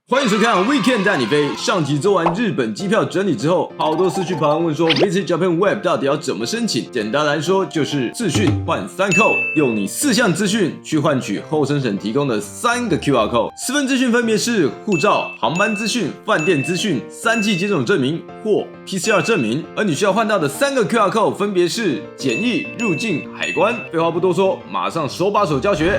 欢迎收看 Weekend 带你飞。上集做完日本机票整理之后，好多私讯朋友问说 Visit Japan Web 到底要怎么申请？简单来说就是资讯换3扣，用你4项资讯去换取后生省提供的3个 QR code。4份资讯分别是护照、航班资讯、饭店资讯、3剂接种证明或 PCR 证明。而你需要换到的3个 QR code 分别是检疫、入境、海关。废话不多说，马上手把手教学。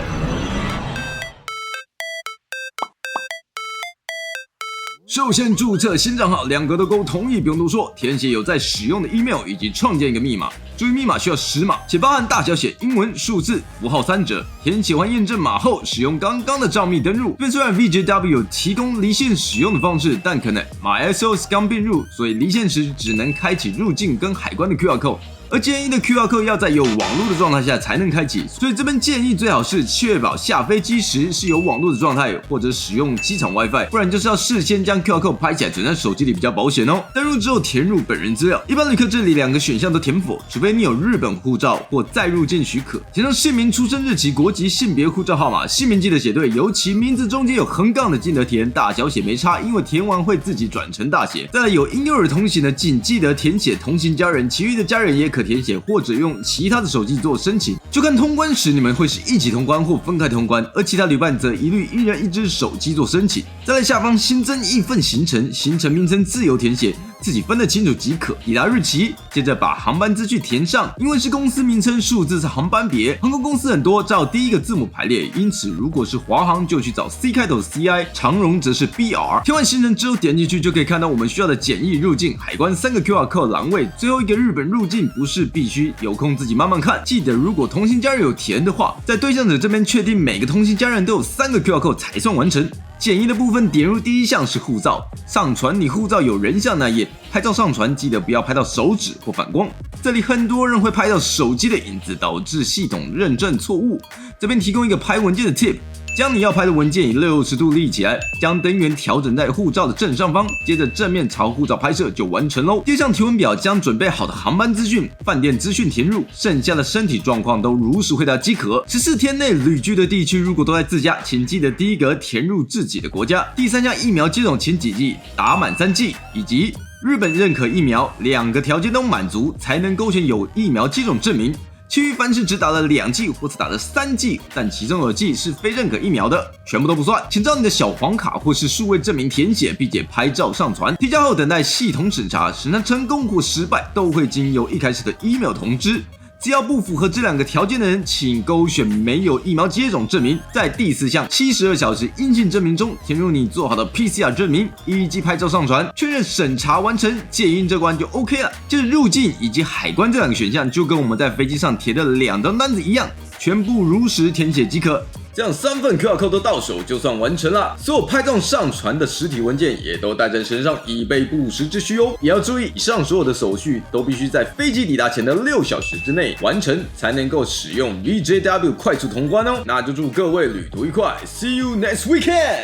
首先注册新账号，2个都勾同意，不用多说，填写有在使用的 email 以及创建一个密码。注意密码需要实码，且包含大小写、英文、数字、符号3者。填写完验证码后，使用刚刚的账密登入。虽然 VJW 有提供离线使用的方式，但可能 MySOS 刚并入，所以离线时只能开启入境跟海关的 QR code。而建议的 QR code 要在有网络的状态下才能开启，所以这边建议最好是确保下飞机时是有网络的状态，或者使用机场 WiFi， 不然就是要事先将 QR code 拍起来存在手机里比较保险哦。登入之后填入本人资料，一般旅客这里2个选项都填否，除非你有日本护照或再入境许可。填上姓名、出生日期、国籍、性别、护照号码，姓名记得写对，尤其名字中间有横杠的记得填，大小写没差，因为填完会自己转成大写。再来有婴幼儿同行的，仅记得填写同行家人，其余的家人也可填写，或者用其他的手机做申请，就看通关时你们会是一起通关或分开通关，而其他旅伴则一律1人1只手机做申请。再来下方新增一份行程，行程名称自由填写，自己分得清楚即可。抵达日期，接着把航班资讯填上，因为是公司名称，数字是航班别，航空公司很多，照第一个字母排列，因此如果是华航就去找 C 开头 CI， 长荣则是 BR。填完行程之后点进去就可以看到我们需要的检疫、入境、海关3个 QR code 栏位，最后一个日本入境不是必须，有空自己慢慢看。记得如果同行家人有填的话，在对象者这边确定每个同行家人都有3个 QR code 才算完成。检疫的部分点入第一项是护照，上传你护照有人像那页，拍照上传记得不要拍到手指或反光，这里很多人会拍到手机的影子，导致系统认证错误。这边提供一个拍文件的 tip， 将你要拍的文件以60度立起来，将灯源调整在护照的正上方，接着正面朝护照拍摄就完成喽。第二项提问表将准备好的航班资讯、饭店资讯填入，剩下的身体状况都如实回答即可。14天内旅居的地区如果都在自家，请记得第一格填入自己的国家。第3项疫苗接种前几剂，打满3剂，以及日本认可疫苗2个条件都满足才能勾选有疫苗接种证明。其余凡是只打了2剂或是打了3剂，但其中有剂是非认可疫苗的，全部都不算。请照你的小黄卡或是数位证明填写，并且拍照上传。提交后等待系统审查，审查成功或失败都会经由一开始的 email 通知。只要不符合这2个条件的人，请勾选没有疫苗接种证明。在第4项72小时阴性证明中填入你做好的 PCR 证明，以及拍照上传，确认审查完成，戒阴这关就 OK 了。接着入境以及海关这2个选项，就跟我们在飞机上填的2张单子一样，全部如实填写即可。这样3份 QR code 都到手就算完成了，所有拍照上传的实体文件也都带在身上，以备不时之需哦。也要注意，以上所有的手续都必须在飞机抵达前的6小时之内完成，才能够使用 VJW 快速通关哦。那就祝各位旅途愉快 ，See you next weekend。